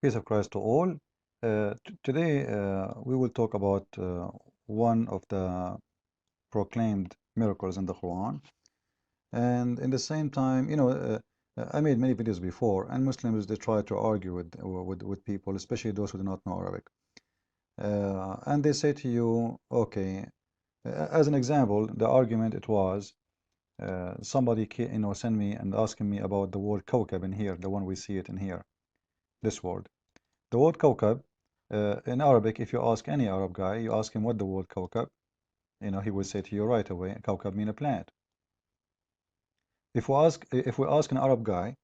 Peace of Christ to all. Today we will talk about one of the proclaimed miracles in the Quran. And in the same time, I made many videos before, and Muslims they try to argue with people, especially those who do not know Arabic. And they say to you, okay, as an example, the argument it was somebody sent me and asking me about the word kawkab in here, the one we see it in here, this word. The word kawkab, in Arabic, if you ask any Arab guy, you ask him what the word kawkab, he will say to you right away, kawkab mean a planet. If we ask an Arab guy,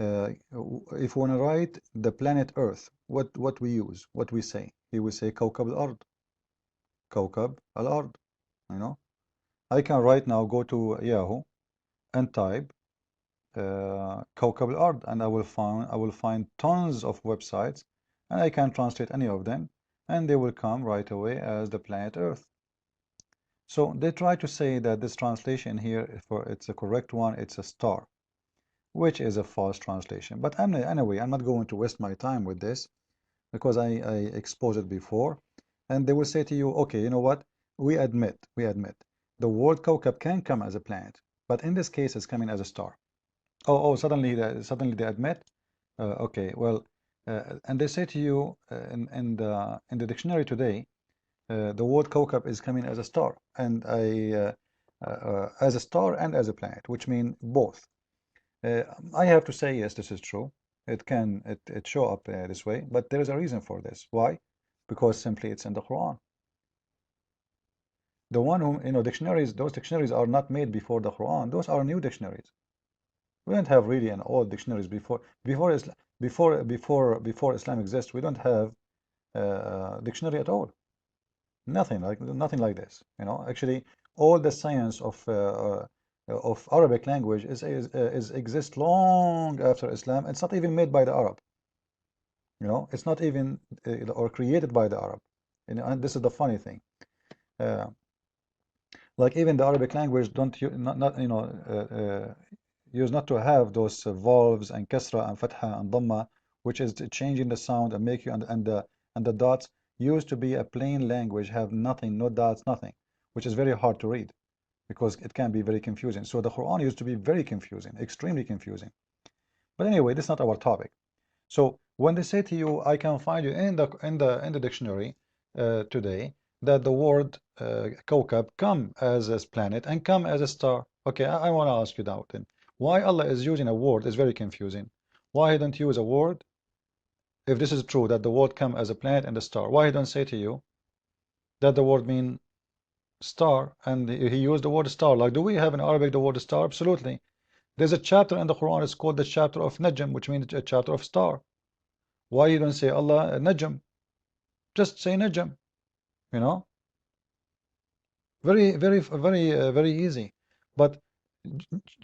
if we want to write the planet Earth, what we use, what we say, he will say kawkab al-ard, kawkab al-ard. You know, I can right now go to Yahoo and type kawkab al-ard, and I will find tons of websites, and I can translate any of them, and they will come right away as the planet Earth. So they try to say that this translation here, for it's a correct one, it's a star, which is a false translation. But anyway, I'm not going to waste my time with this because I exposed it before. And they will say to you, okay, you know what? We admit, the word kawkab can come as a planet, but in this case, it's coming as a star. Oh, suddenly they admit. Okay, well, and they say to you in the dictionary today, the word kawkab is coming as a star and as a star and as a planet, which mean both. I have to say yes, this is true. It show up this way, but there is a reason for this. Why? Because simply it's in the Quran. The one who dictionaries, those dictionaries are not made before the Quran. Those are new dictionaries. We don't have really an old dictionaries before Islam exists. We don't have dictionary at all. Nothing like this. Actually, all the science of Arabic language is exists long after Islam. It's not even made by the Arab. It's not even or created by the Arab. And this is the funny thing. Like even the Arabic language don't not use not to have those vowels and kasra and fatha and dhamma, which is changing the sound and make you and the dots used to be a plain language, have nothing, no dots, nothing, which is very hard to read because it can be very confusing. So the Quran used to be very confusing, extremely confusing. But anyway, this is not our topic. So when they say to you, I can find you in the dictionary today that the word kawkab come as a planet and come as a star. Okay, I want to ask you now then, why Allah is using a word is very confusing. Why he don't use a word, if this is true that the word come as a planet and a star, why he don't say to you that the word mean star and he used the word star? Like, do we have in Arabic the word star? Absolutely. There's a chapter in the Quran, it's called the chapter of Najm, which means a chapter of star. Why you don't say Allah Najm? Just say Najm, you know? Very easy. But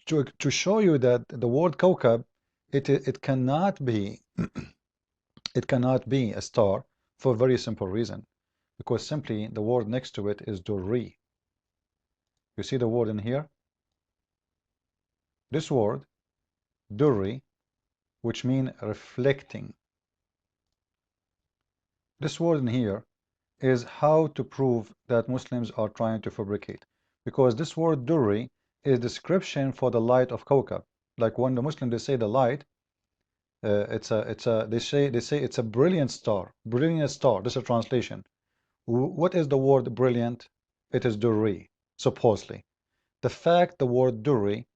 to show you that the word kawkab, it cannot be it cannot be a star for a very simple reason. Because simply the word next to it is durri. You see the word in here? This word, durri, which mean reflecting. This word in here is how to prove that Muslims are trying to fabricate. Because this word durri is description for the light of kawkab. Like when the Muslims they say the light, they say it's a brilliant star. Brilliant star. This is a translation. What is the word brilliant? It is durri, supposedly. The fact the word durri,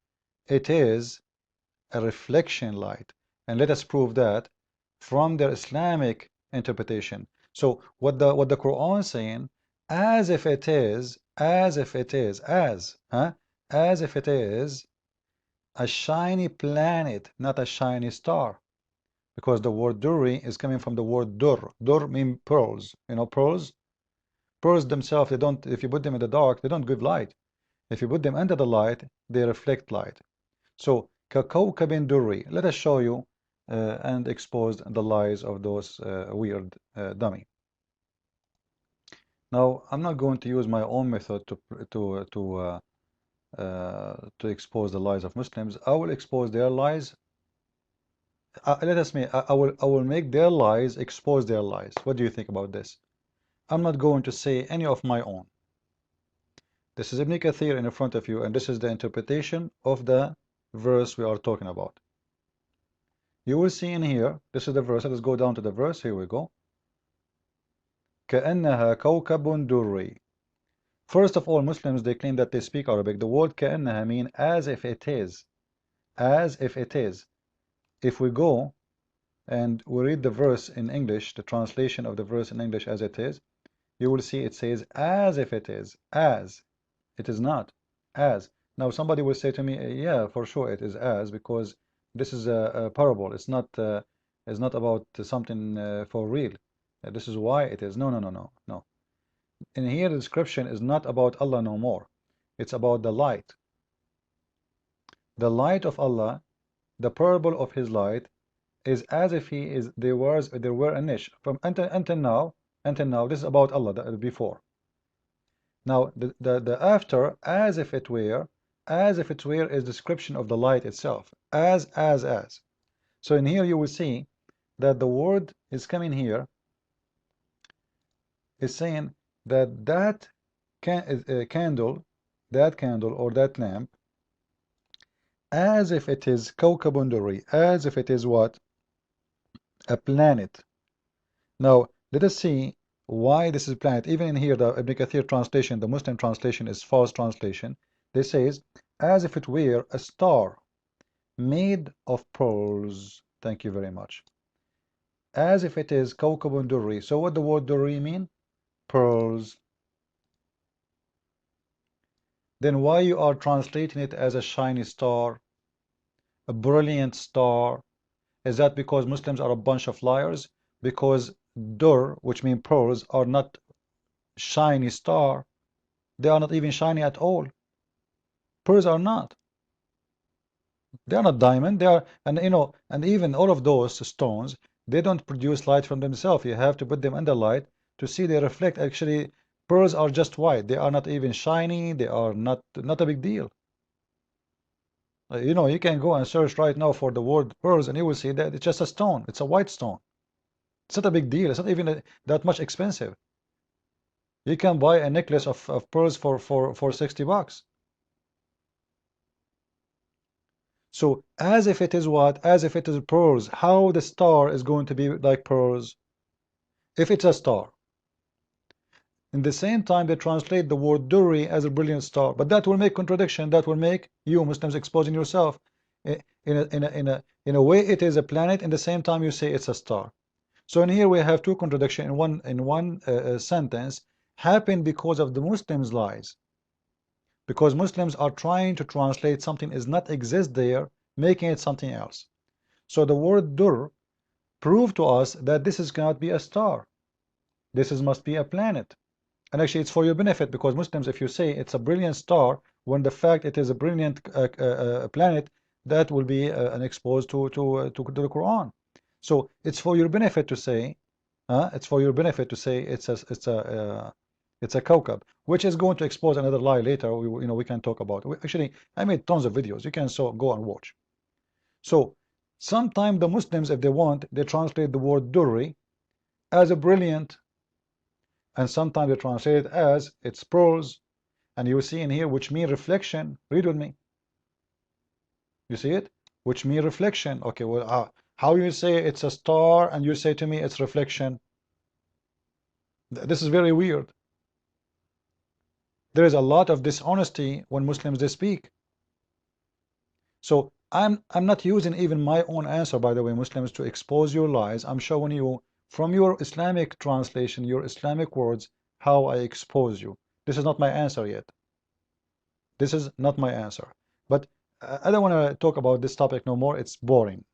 it is a reflection light. And let us prove that from their Islamic interpretation. So what the Quran is saying, as if it is a shiny planet, not a shiny star. Because the word durri is coming from the word dur. Dur means pearls. Pearls? Pearls themselves, they don't, if you put them in the dark, they don't give light. If you put them under the light, they reflect light. So, كَكَوْكَبٍ durri. Let us show you and expose the lies of those weird dummy. Now, I'm not going to use my own method to expose the lies of Muslims. I will expose their lies let us make, I will make their lies, expose their lies. What do you think about this? I'm not going to say any of my own. This is Ibn Kathir in front of you, and this is the interpretation of the verse we are talking about. You will see in here, this is the verse. Let's go down to the verse. Here we go. كأنها كوكب دري. First of all, Muslims, they claim that they speak Arabic. The word كأنها mean as if it is. As if it is. If we go and we read the verse in English, the translation of the verse in English as it is, you will see it says as if it is. As. It is not. As. Now somebody will say to me, yeah, for sure it is as, because this is a parable. It's not about something for real. This is why it is. No, no, no, no, no. In here, the description is not about Allah no more. It's about the light. The light of Allah, the parable of His light, is as if He is there were a niche from until now. This is about Allah before. Now the after, as if it were is description of the light itself. As. So in here you will see that the word is coming here, is saying that candle or that lamp, as if it is كوكب دري, as if it is what? A planet. Now let us see why this is planet. Even in here, the Ibn Kathir translation, the Muslim translation is false translation. They says as if it were a star made of pearls. Thank you very much. As if it is كوكب دري. So what the word دري mean? Pearls. Then why you are translating it as a shiny star, a brilliant star? Is that because Muslims are a bunch of liars? Because dur, which means pearls, are not shiny star. They are not even shiny at all. Pearls are not. They are not diamond. They are, and and even all of those stones, they don't produce light from themselves. You have to put them under light to see they reflect. Actually, pearls are just white. They are not even shiny. They are not a big deal. You can go and search right now for the word pearls, and you will see that it's just a stone. It's a white stone. It's not a big deal. It's not even that much expensive. You can buy a necklace of pearls for $60. So as if it is what? As if it is pearls. How the star is going to be like pearls? If it's a star. In the same time, they translate the word duri as a brilliant star. But that will make contradiction. That will make you Muslims exposing yourself. In a way, it is a planet. In the same time, you say it's a star. So in here we have two contradictions in one sentence, happen because of the Muslims' lies. Because Muslims are trying to translate something is not exist there, making it something else. So the word dur proved to us that this cannot be a star. This must be a planet. And actually it's for your benefit, because Muslims, if you say it's a brilliant star, when the fact it is a brilliant planet, that will be an exposed to the Quran. So it's for your benefit to say, it's a kawkab, which is going to expose another lie later. We can talk about it. Actually, I made tons of videos. You can go and watch. So sometimes the Muslims, if they want, they translate the word durri as a brilliant, and sometimes they translate it as it's pearls. And you see in here, which mean reflection. Read with me. You see it? Which mean reflection. Okay, well, how you say it's a star and you say to me it's reflection? This is very weird. There is a lot of dishonesty when Muslims they speak. So I'm not using even my own answer, by the way, Muslims, to expose your lies. I'm showing you from your Islamic translation, your Islamic words, how I expose you. This is not my answer yet. This is not my answer. But I don't want to talk about this topic no more. It's boring.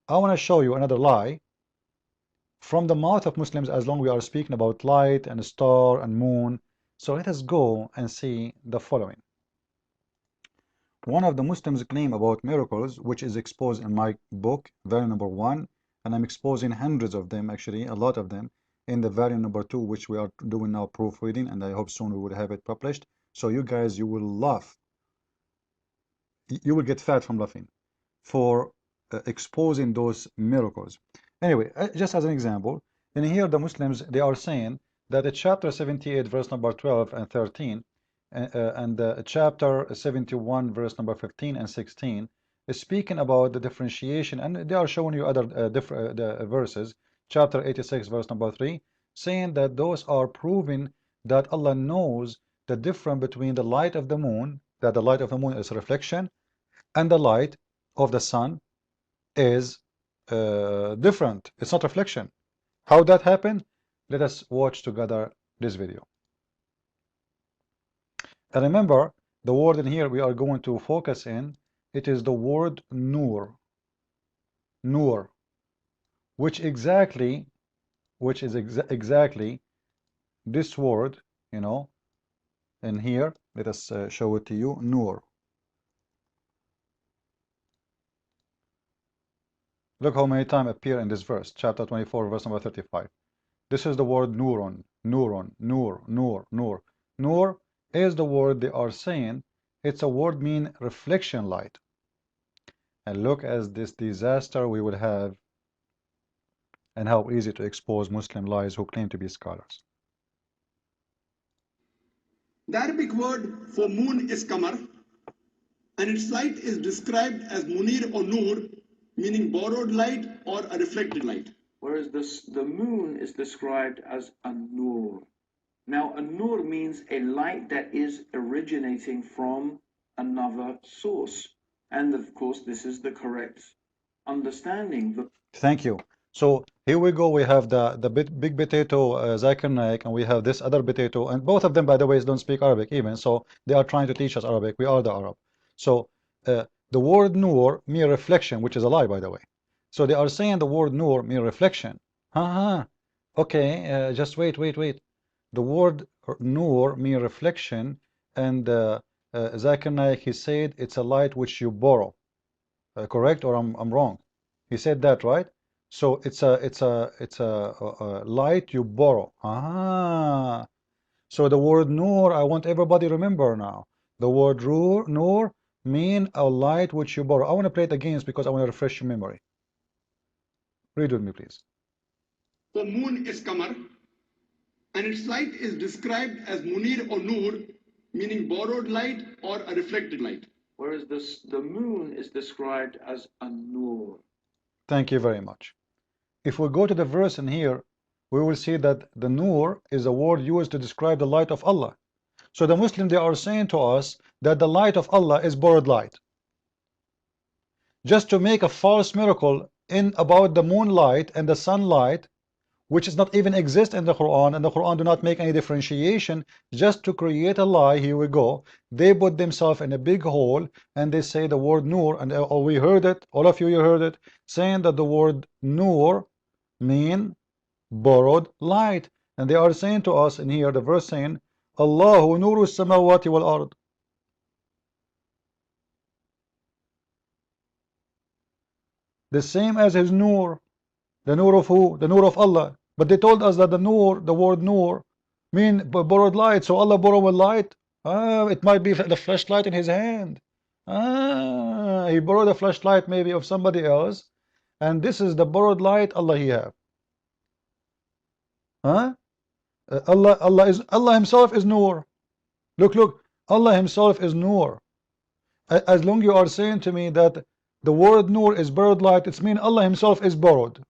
I want to show you another lie from the mouth of Muslims, as long as we are speaking about light and star and moon. So let us go and see the following. One of the Muslims claim about miracles, which is exposed in my book, variant number 1, and I'm exposing hundreds of them, actually, a lot of them, in the variant number 2, which we are doing now proofreading, and I hope soon we will have it published. So you guys, you will laugh. You will get fat from laughing. For exposing those miracles. Anyway, just as an example, in here the Muslims, they are saying that in chapter 78 verse number 12 and 13 and chapter 71 verse number 15 and 16 is speaking about the differentiation, and they are showing you other verses, chapter 86 verse number 3, saying that those are proving that Allah knows the difference between the light of the moon, that the light of the moon is reflection, and the light of the sun is different. It's not reflection. How that happened? Let us watch together this video. And remember, the word in here we are going to focus in, it is the word nur. Nur. Which is exactly this word, you know, in here. Let us show it to you. Nur. Look how many times appear in this verse, chapter 24, verse number 35. This is the word nurun, nurun, nur, nur, nur. Nur is the word they are saying. It's a word mean reflection light. And look at this disaster we will have and how easy to expose Muslim lies who claim to be scholars. The Arabic word for moon is qamar, and its light is described as munir or nur, meaning borrowed light or a reflected light. Whereas the moon is described as a nur. Now, a nur means a light that is originating from another source. And of course, this is the correct understanding. Thank you. So here we go. We have the big potato, Zakir Naik, and we have this other potato. And both of them, by the way, don't speak Arabic even. So they are trying to teach us Arabic. We are the Arab. So the word nur means reflection, which is a lie, by the way. So they are saying the word nur means reflection. Okay, just wait. The word nur means reflection, and Zakir Naik, he said it's a light which you borrow. Correct, or I'm wrong? He said that, right? So it's a light you borrow. So the word nur, I want everybody to remember now. The word nur mean a light which you borrow. I want to play it again because I want to refresh your memory. Read with me, please. The moon is qamar, and its light is described as munir or nur, meaning borrowed light or a reflected light. Whereas the moon is described as a nur. Thank you very much. If we go to the verse in here, we will see that the nur is a word used to describe the light of Allah. So the Muslims, they are saying to us that the light of Allah is borrowed light. Just to make a false miracle in about the moonlight and the sunlight, which does not even exist in the Quran, and the Quran do not make any differentiation, just to create a lie. Here we go. They put themselves in a big hole and they say the word nur, and we heard it, all of you heard it, saying that the word nur mean borrowed light. And they are saying to us in here, the verse saying, Allahu nuru samawati wal ard. The same as his nur. The nur of who? The nur of Allah. But they told us that the nur, the word nur, mean borrowed light. So Allah borrowed light. It might be the flashlight in his hand. He borrowed a flashlight maybe of somebody else, and this is the borrowed light Allah he have. Allah himself is nur. Look, Allah himself is nur. As long you are saying to me that the word nur is borrowed light, it's mean Allah himself is borrowed.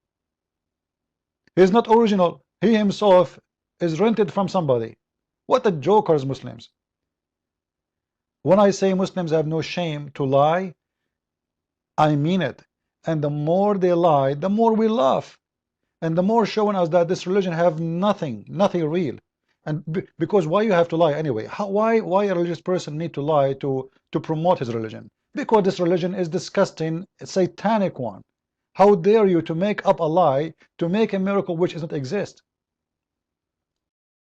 He is not original. He himself is rented from somebody. What a jokers, Muslims. When I say Muslims have no shame to lie, I mean it. And the more they lie, the more we laugh. And the more showing us that this religion have nothing real. And because why you have to lie anyway? Why a religious person need to lie to promote his religion? Because this religion is disgusting, a satanic one. How dare you to make up a lie to make a miracle which does not exist?